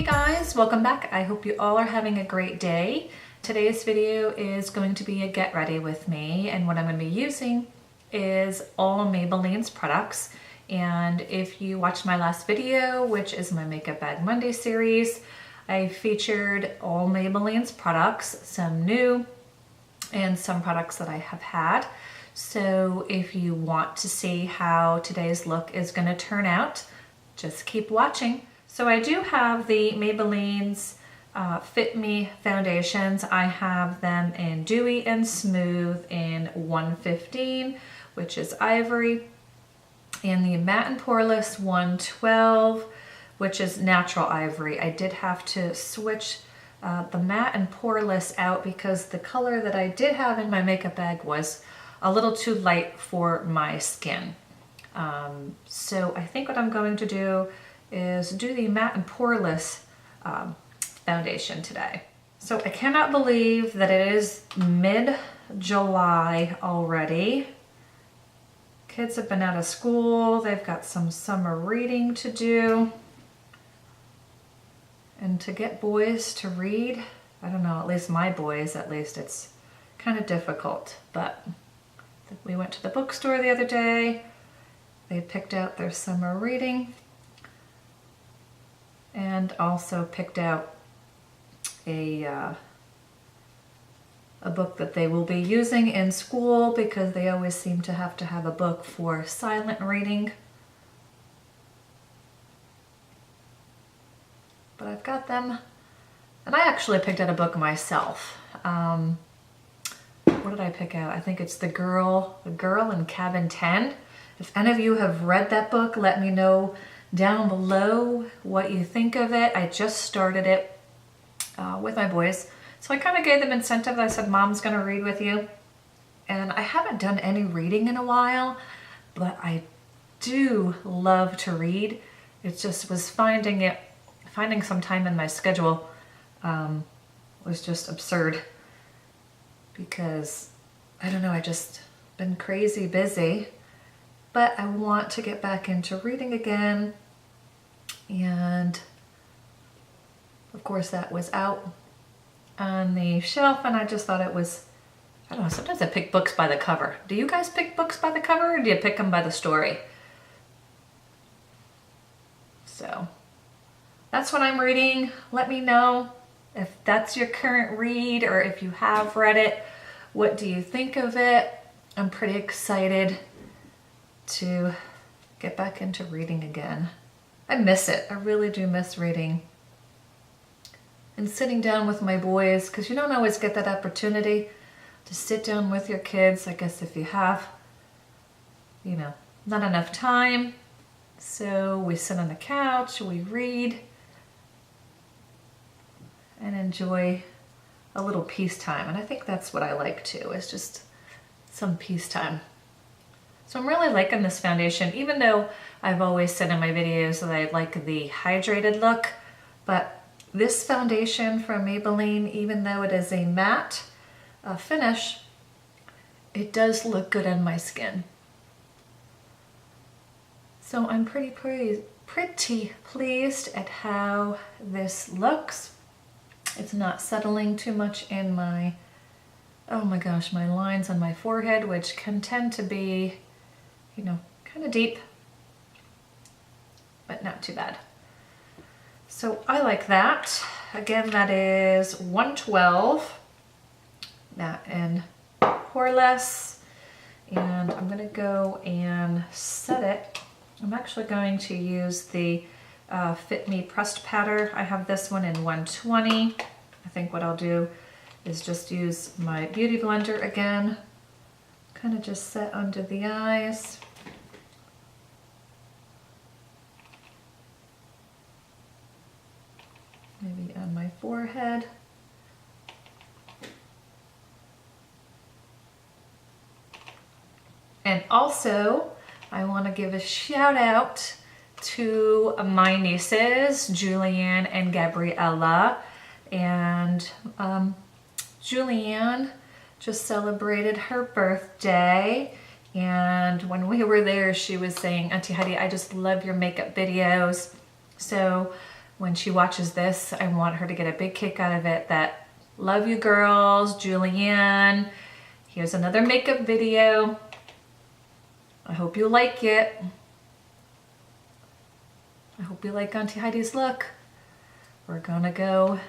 Hey guys, welcome back. I hope you all are having a great day. Today's video is going to be a get ready with me, and what I'm going to be using is all Maybelline's products. And if you watched my last video, which is my Makeup Bag Monday series, I featured all Maybelline's products, some new and some products that I have had. So if you want to see how today's look is going to turn out, just keep watching. So I do have the Maybelline's Fit Me foundations. I have them in Dewy and Smooth in 115, which is Ivory, and the Matte and Poreless 112, which is Natural Ivory. I did have to switch the Matte and Poreless out because the color that I did have in my makeup bag was a little too light for my skin. So I think what I'm going to do is do the Matte and Poreless foundation today. So I cannot believe that it is mid-July already. Kids have been out of school. They've got some summer reading to do. And to get boys to read, I don't know, at least my boys, at least it's kind of difficult. But we went to the bookstore the other day. They picked out their summer reading and also picked out a book that they will be using in school because they always seem to have a book for silent reading. But I've got them, and I actually picked out a book myself. What did I pick out? I think it's The Girl in Cabin 10. If any of you have read that book, let me know down below what you think of it. I just started it with my boys. So I kind of gave them incentive. I said, Mom's going to read with you. And I haven't done any reading in a while, but I do love to read. It just was finding some time in my schedule was just absurd because, I don't know, I just been crazy busy. But I want to get back into reading again. And of course that was out on the shelf, and I just thought it was, I don't know, sometimes I pick books by the cover. Do you guys pick books by the cover, or do you pick them by the story? So that's what I'm reading. Let me know if that's your current read, or if you have read it, what do you think of it? I'm pretty excited to get back into reading again. I miss it. I really do miss reading. And sitting down with my boys, because you don't always get that opportunity to sit down with your kids. I guess if you have, you know, not enough time. So we sit on the couch, we read, and enjoy a little peacetime. And I think that's what I like too, is just some peacetime. So I'm really liking this foundation, even though I've always said in my videos that I like the hydrated look, but this foundation from Maybelline, even though it is a matte finish, it does look good on my skin. So I'm pretty pleased at how this looks. It's not settling too much in my, oh my gosh, my lines on my forehead, which can tend to be, you know, kind of deep, but not too bad. So I like that. Again, that is 112, Matte and Poreless, and I'm gonna go and set it. I'm actually going to use the Fit Me pressed powder. I have this one in 120. I think what I'll do is just use my beauty blender again, kind of just set under the eyes. Maybe on my forehead. And also, I want to give a shout out to my nieces, Julianne and Gabriella. And Julianne just celebrated her birthday, and when we were there, she was saying, Auntie Heidi, I just love your makeup videos. So when she watches this, I want her to get a big kick out of it that, love you girls, Julianne. Here's another makeup video. I hope you like it. I hope you like Auntie Heidi's look. We're gonna go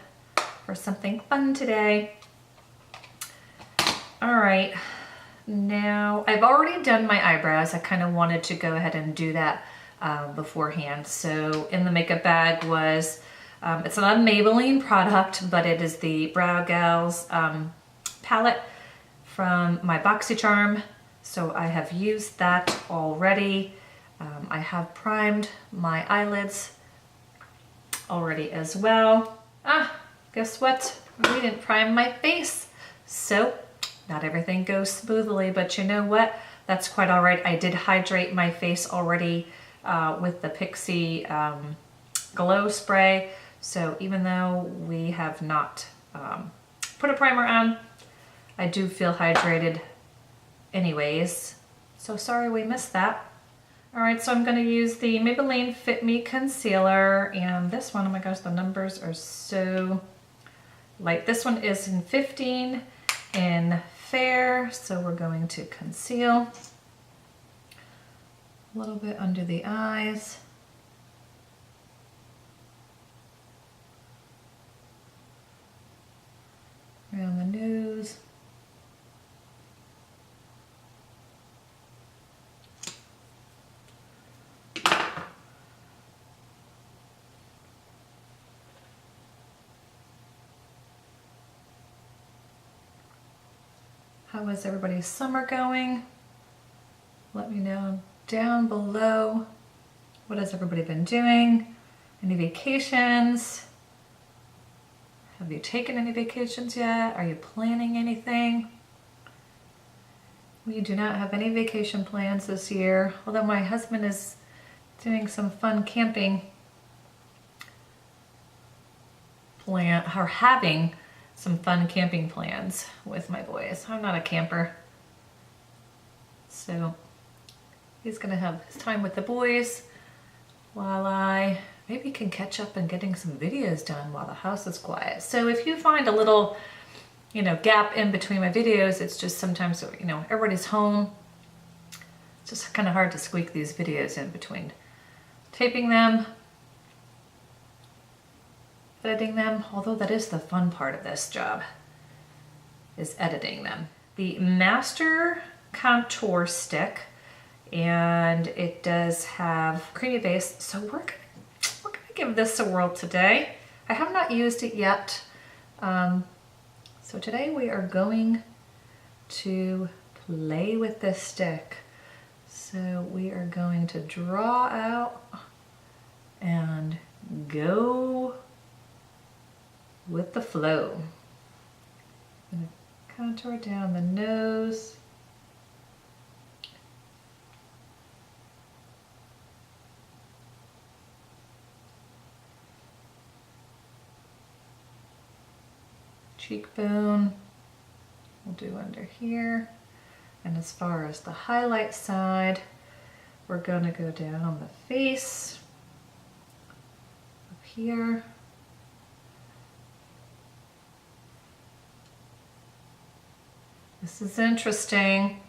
for something fun today. All right, now I've already done my eyebrows. I kind of wanted to go ahead and do that beforehand. So in the makeup bag was, it's not a Maybelline product, but it is the Brow Gals palette from my Boxycharm. So I have used that already. I have primed my eyelids already as well. Guess what? We didn't prime my face. So not everything goes smoothly, but you know what? That's quite all right. I did hydrate my face already with the Pixie Glow Spray. So even though we have not put a primer on, I do feel hydrated anyways. So sorry we missed that. All right, so I'm gonna use the Maybelline Fit Me Concealer, and this one, oh my gosh, the numbers are so light. This one is in 15 in Fair, so we're going to conceal a little bit under the eyes. Around the nose. How is everybody's summer going? Let me know down below. What has everybody been doing? Any vacations? Have you taken any vacations yet? Are you planning anything? We do not have any vacation plans this year, although my husband is doing some fun camping or having some fun camping plans with my boys. I'm not a camper. So he's gonna have his time with the boys while I maybe can catch up and getting some videos done while the house is quiet. So if you find a little, you know, gap in between my videos, it's just sometimes, you know, everybody's home. It's just kind of hard to squeak these videos in between taping them, editing them, although that is the fun part of this job, is editing them. The Master Contour Stick, and it does have creamy base, so we're gonna give this a whirl today. I have not used it yet, so today we are going to play with this stick. So we are going to draw out and go with the flow. I'm gonna contour down the nose. Cheekbone, we'll do under here. And as far as the highlight side, we're gonna go down the face, up here. This is interesting.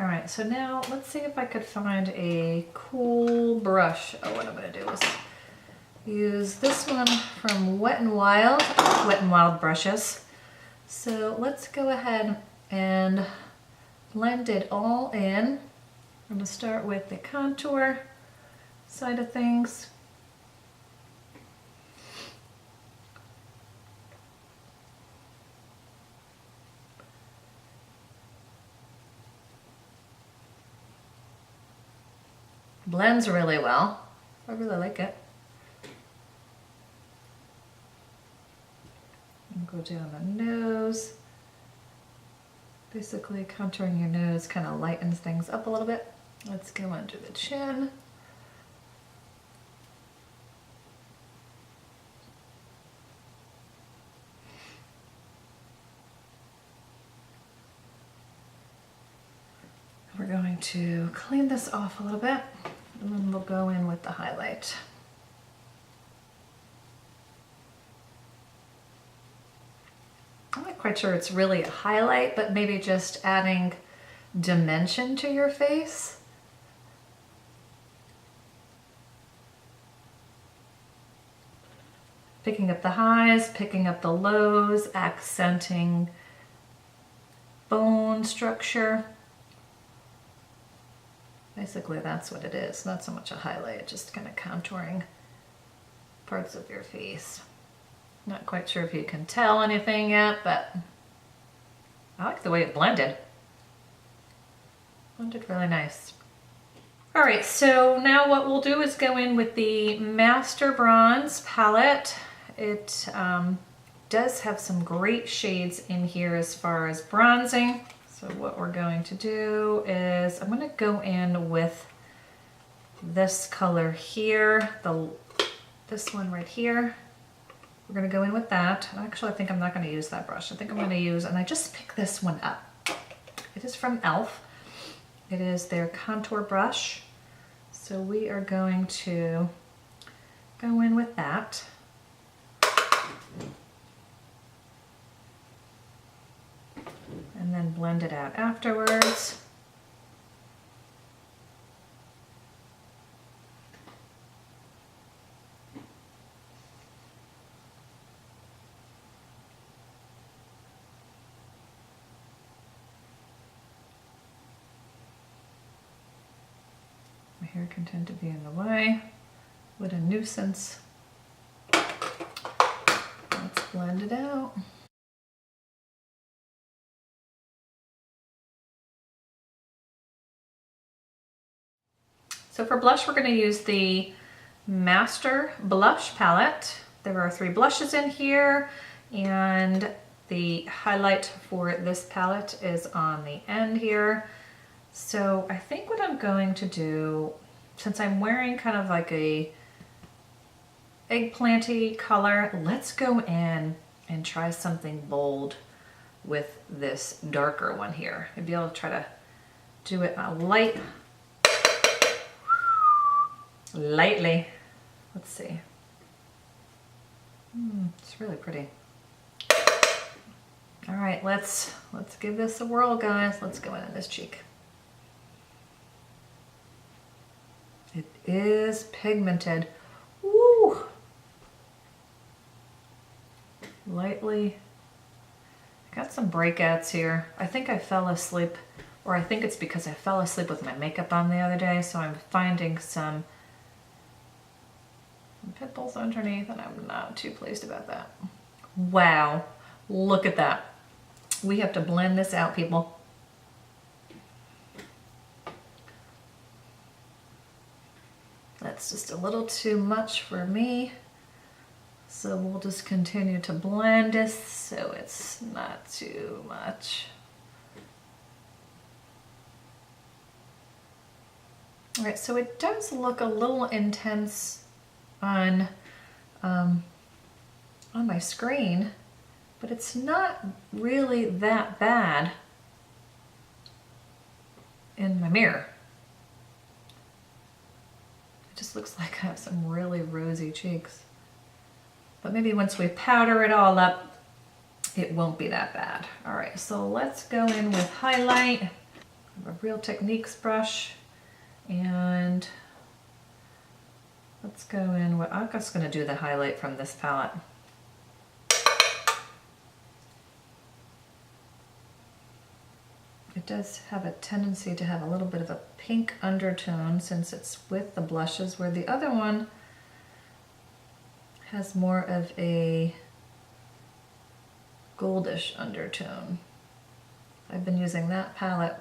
All right, so now let's see if I could find a cool brush. Oh, what I'm gonna do is use this one from Wet n Wild brushes. So let's go ahead and blend it all in. I'm gonna start with the contour side of things. Blends really well. I really like it. And go down the nose. Basically contouring your nose kind of lightens things up a little bit. Let's go under the chin. We're going to clean this off a little bit, and then we'll go in with the highlight. I'm not quite sure it's really a highlight, but maybe just adding dimension to your face. Picking up the highs, picking up the lows, accenting bone structure. Basically, that's what it is. Not so much a highlight, just kind of contouring parts of your face. Not quite sure if you can tell anything yet, but I like the way it blended. Blended really nice. All right, so now what we'll do is go in with the Master Bronze palette. It does have some great shades in here as far as bronzing. So what we're going to do is I'm going to go in with this color here, this one right here. We're going to go in with that. Actually, I think I'm not going to use that brush. I think I'm going to use, and I just picked this one up. It is from e.l.f. It is their contour brush. So we are going to go in with that. And then blend it out afterwards. My hair can tend to be in the way. What a nuisance. Let's blend it out. So for blush, we're going to use the Master Blush palette. There are 3 blushes in here, and the highlight for this palette is on the end here. So I think what I'm going to do, since I'm wearing kind of like a eggplanty color, let's go in and try something bold with this darker one here. Maybe I'll try to do it lightly. Let's see. It's really pretty. All right, let's give this a whirl, guys. Let's go in on this cheek. It is pigmented. Woo! Lightly. I got some breakouts here. I think I fell asleep, or I think it's because I fell asleep with my makeup on the other day, so I'm finding some pimples underneath, and I'm not too pleased about that. Wow, look at that. We have to blend this out, people. That's just a little too much for me. So we'll just continue to blend this so it's not too much. All right, so it does look a little intense on my screen, but it's not really that bad in my mirror. It just looks like I have some really rosy cheeks. But maybe once we powder it all up, it won't be that bad. All right, so let's go in with highlight. I have a Real Techniques brush, and let's go in with, I'm just gonna do the highlight from this palette. It does have a tendency to have a little bit of a pink undertone since it's with the blushes, where the other one has more of a goldish undertone. I've been using that palette,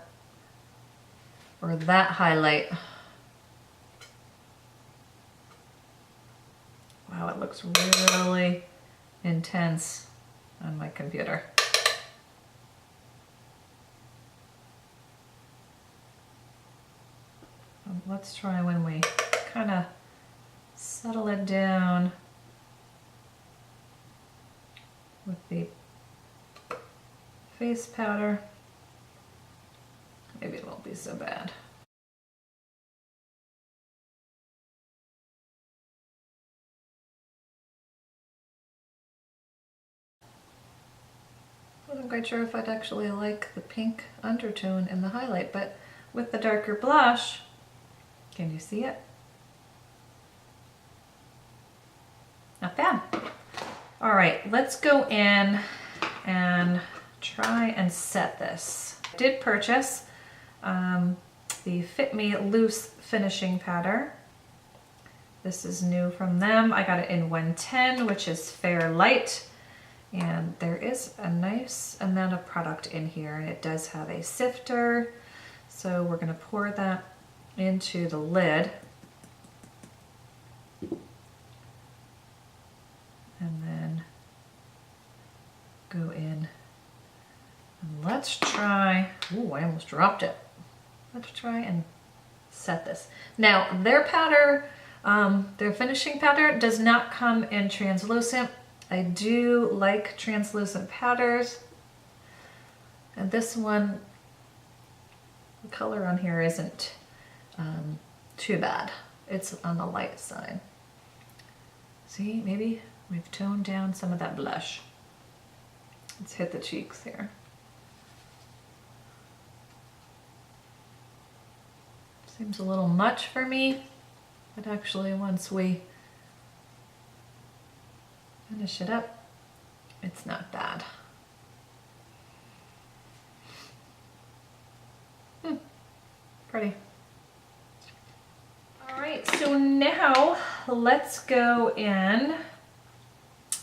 or that highlight. Wow, it looks really intense on my computer. Let's try when we kind of settle it down with the face powder. Maybe it won't be so bad. Wasn't quite sure if I'd actually like the pink undertone in the highlight, but with the darker blush, can you see it? Not bad. All right, let's go in and try and set this. I did purchase the Fit Me Loose finishing powder. This is new from them. I got it in 110, which is Fair Light. And there is a nice amount of product in here, and it does have a sifter. So we're gonna pour that into the lid. And then go in and let's try, ooh, I almost dropped it. Let's try and set this. Now their powder, their finishing powder does not come in translucent. I do like translucent powders. And this one, the color on here isn't too bad. It's on the light side. See, maybe we've toned down some of that blush. Let's hit the cheeks here. Seems a little much for me, but actually once we finish it up, it's not bad. Pretty. All right, so now let's go in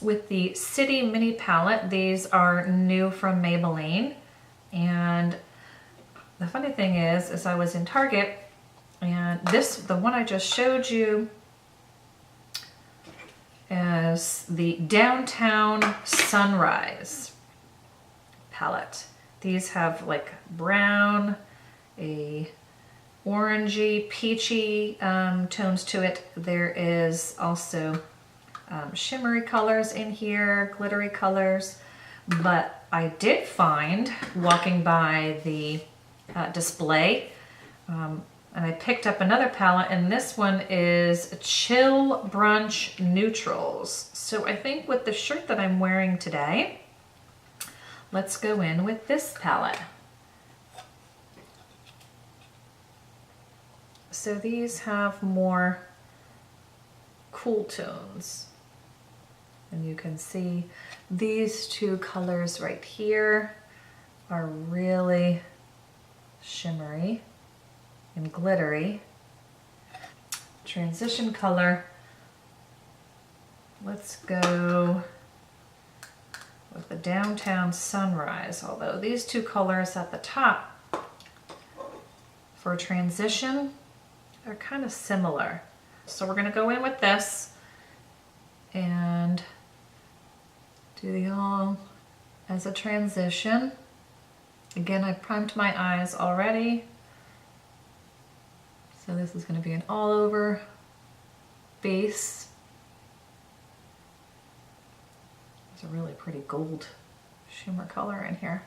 with the City Mini Palette. These are new from Maybelline. And the funny thing is I was in Target, and the one I just showed you is the Downtown Sunrise palette. These have like brown, a orangey, peachy tones to it. There is also shimmery colors in here, glittery colors, but I did find, walking by the display, and I picked up another palette, and this one is Chill Brunch Neutrals. So I think with the shirt that I'm wearing today, let's go in with this palette. So these have more cool tones. And you can see these two colors right here are really shimmery and glittery. Transition color, let's go with the Downtown Sunrise, although these two colors at the top for transition are kind of similar. So we're gonna go in with this and do the all as a transition. Again, I've primed my eyes already. So this is going to be an all over base. There's a really pretty gold shimmer color in here.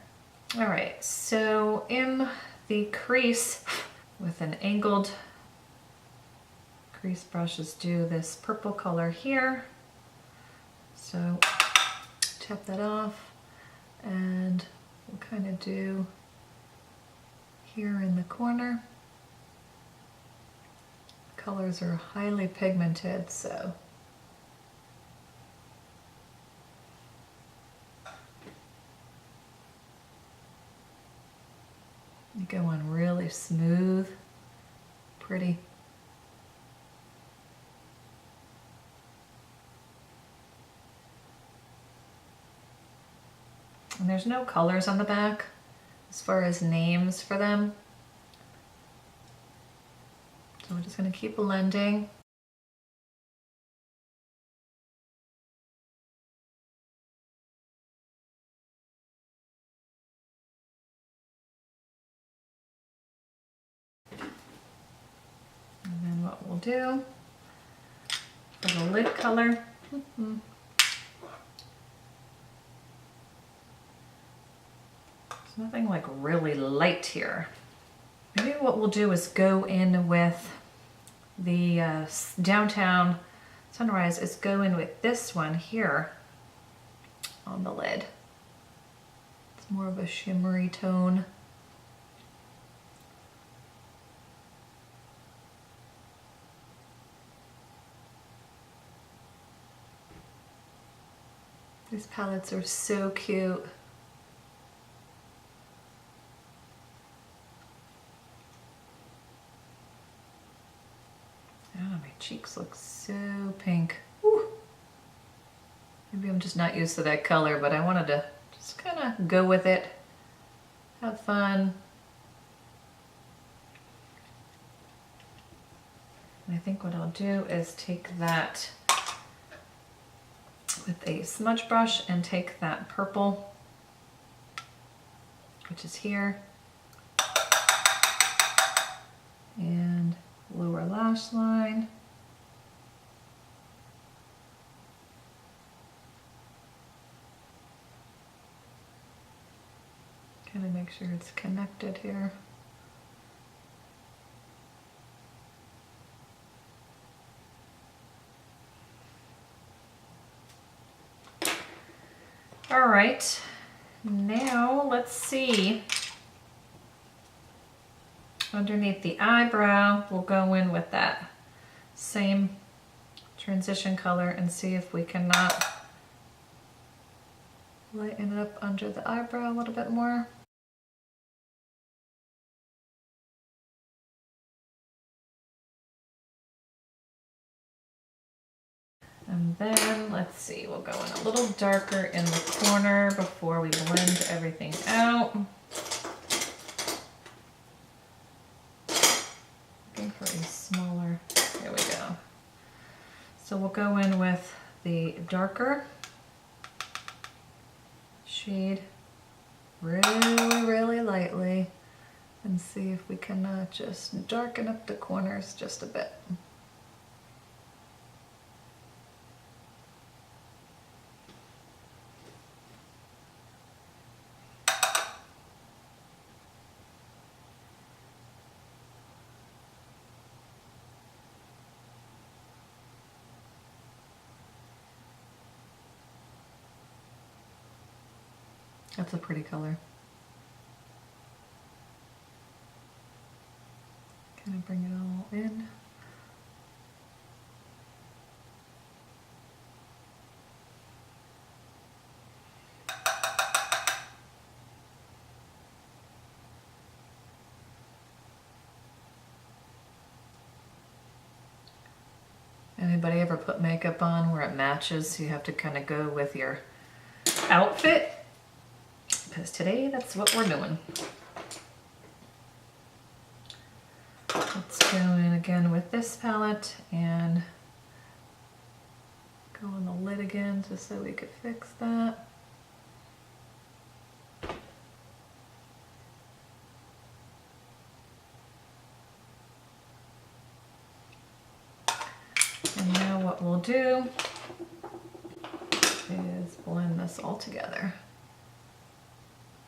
All right, so in the crease with an angled crease brush, is do this purple color here. So tap that off, and we'll kind of do here in the corner. Colors are highly pigmented, so you go on really smooth, pretty. And there's no colors on the back as far as names for them. So we're just going to keep blending. And then what we'll do for the lid color, there's nothing like really light here. Maybe what we'll do is go in with the Downtown Sunrise, is go in with this one here on the lid. It's more of a shimmery tone. These palettes are so cute. Oh, my cheeks look so pink. Woo. Maybe I'm just not used to that color, but I wanted to just kind of go with it, have fun. And I think what I'll do is take that with a smudge brush and take that purple, which is here, and lower lash line. Kind of make sure it's connected here. All right, now let's see. Underneath the eyebrow, we'll go in with that same transition color and see if we cannot lighten up under the eyebrow a little bit more. And then, let's see, we'll go in a little darker in the corner before we blend everything out. Looking for a smaller, there we go. So we'll go in with the darker shade really, really lightly and see if we can just darken up the corners just a bit. That's a pretty color. Kind of bring it all in. Anybody ever put makeup on where it matches, so you have to kind of go with your outfit? Because today, that's what we're doing. Let's go in again with this palette and go on the lid again just so we could fix that. And now what we'll do is blend this all together,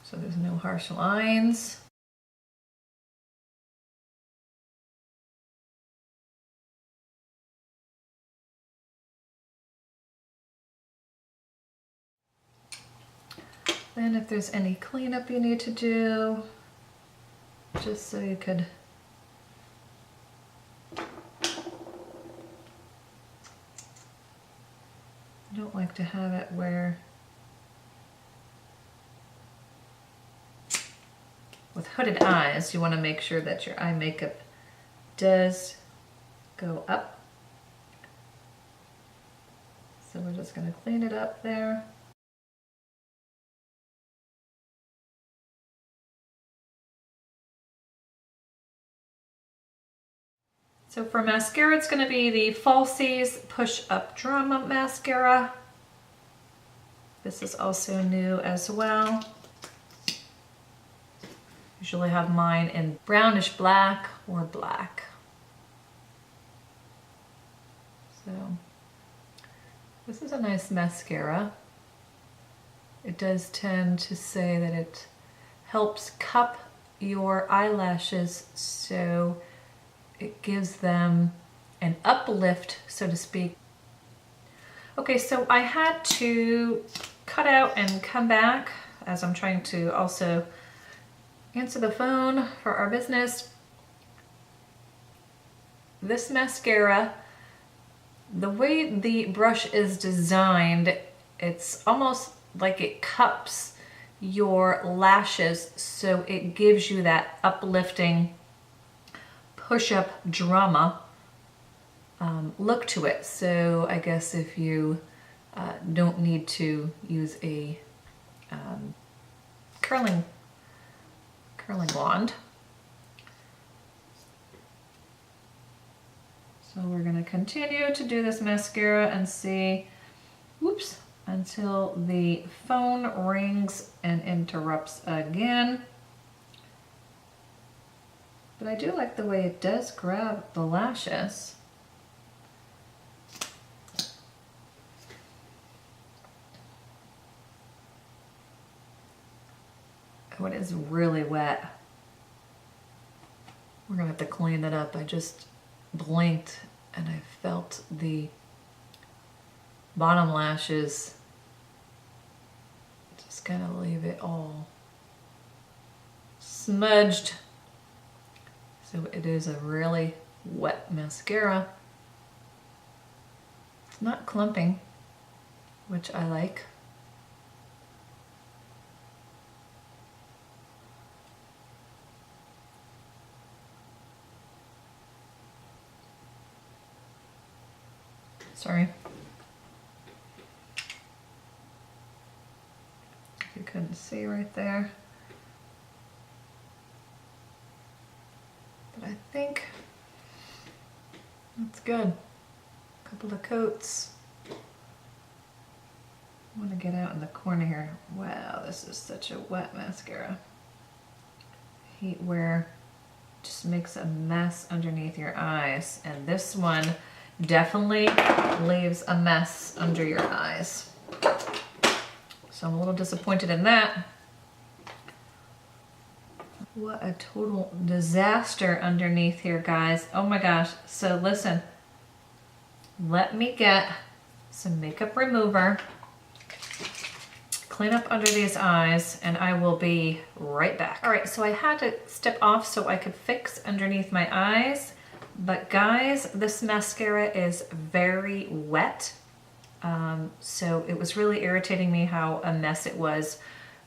so there's no harsh lines. Then if there's any cleanup you need to do, just so you could I don't like to have it where with hooded eyes, you want to make sure that your eye makeup does go up. So we're just going to clean it up there. So for mascara, it's going to be the Falsies Push Up Drama Mascara. This is also new as well. Usually have mine in brownish black or black. So this is a nice mascara. It does tend to say that it helps cup your eyelashes so it gives them an uplift, so to speak. Okay, so I had to cut out and come back as I'm trying to also answer the phone for our business. This mascara, the way the brush is designed, it's almost like it cups your lashes, so it gives you that uplifting push-up drama look to it. So I guess if you don't need to use a curling wand. So we're going to continue to do this mascara and see, whoops, until the phone rings and interrupts again. But I do like the way it does grab the lashes. Oh, it is really wet. We're gonna have to clean it up. I just blinked and I felt the bottom lashes. Just gonna leave it all smudged. So it is a really wet mascara. It's not clumping, which I like. Sorry. If you couldn't see right there. But I think that's good. A couple of coats. I want to get out in the corner here. Wow, this is such a wet mascara. Heat wear just makes a mess underneath your eyes, and this one definitely leaves a mess under your eyes. So I'm a little disappointed in that. What a total disaster underneath here, guys. Oh my gosh. So listen, let me get some makeup remover, clean up under these eyes, and I will be right back. All right, so I had to step off so I could fix underneath my eyes. But guys, this mascara is very wet. So it was really irritating me how a mess it was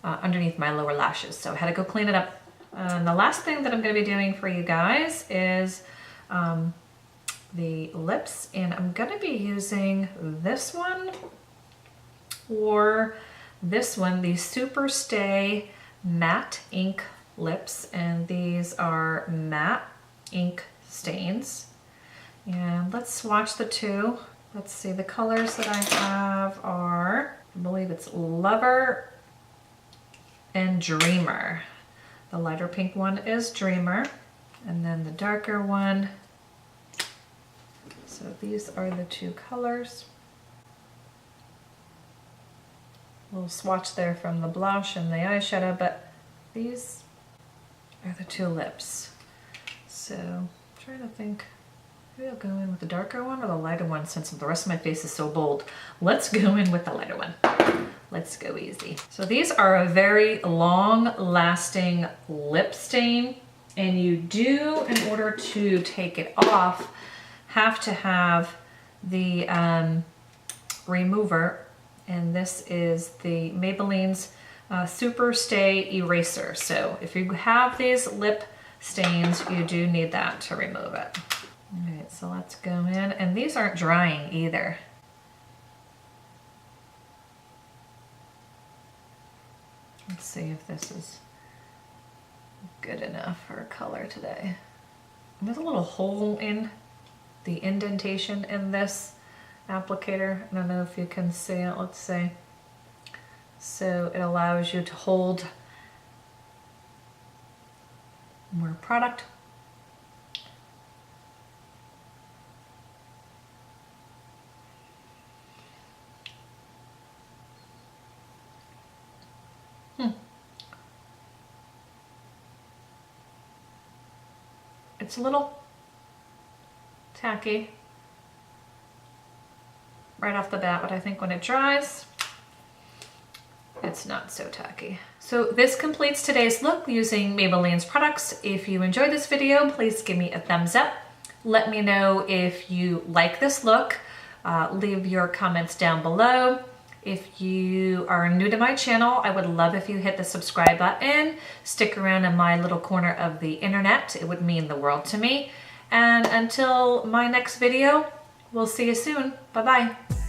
underneath my lower lashes. So I had to go clean it up. The last thing that I'm gonna be doing for you guys is the lips. And I'm gonna be using this one or this one, the SuperStay Matte Ink Lips. And these are matte ink stains. And let's swatch the two. Let's see, the colors that I have are, I believe it's Lover and Dreamer. The lighter pink one is Dreamer, and then the darker one. So these are the two colors. A little swatch there from the blush and the eyeshadow, but these are the two lips. So I'm trying to think, maybe I'll go in with the darker one or the lighter one since the rest of my face is so bold. Let's go in with the lighter one. Let's go easy. So these are a very long lasting lip stain, and you do, in order to take it off, have to have the remover, and this is the Maybelline's SuperStay Eraser. So if you have these lip stains, you do need that to remove it. All right, so let's go in, and these aren't drying either. Let's see if this is good enough for a color today. There's a little hole in the indentation in this applicator. I don't know if you can see it, let's see. So it allows you to hold more product. It's a little tacky right off the bat, but I think when it dries, it's not so tacky. So this completes today's look using Maybelline's products. If you enjoyed this video, please give me a thumbs up. Let me know if you like this look. Leave your comments down below. If you are new to my channel, I would love if you hit the subscribe button. Stick around in my little corner of the internet. It would mean the world to me. And until my next video, we'll see you soon. Bye-bye.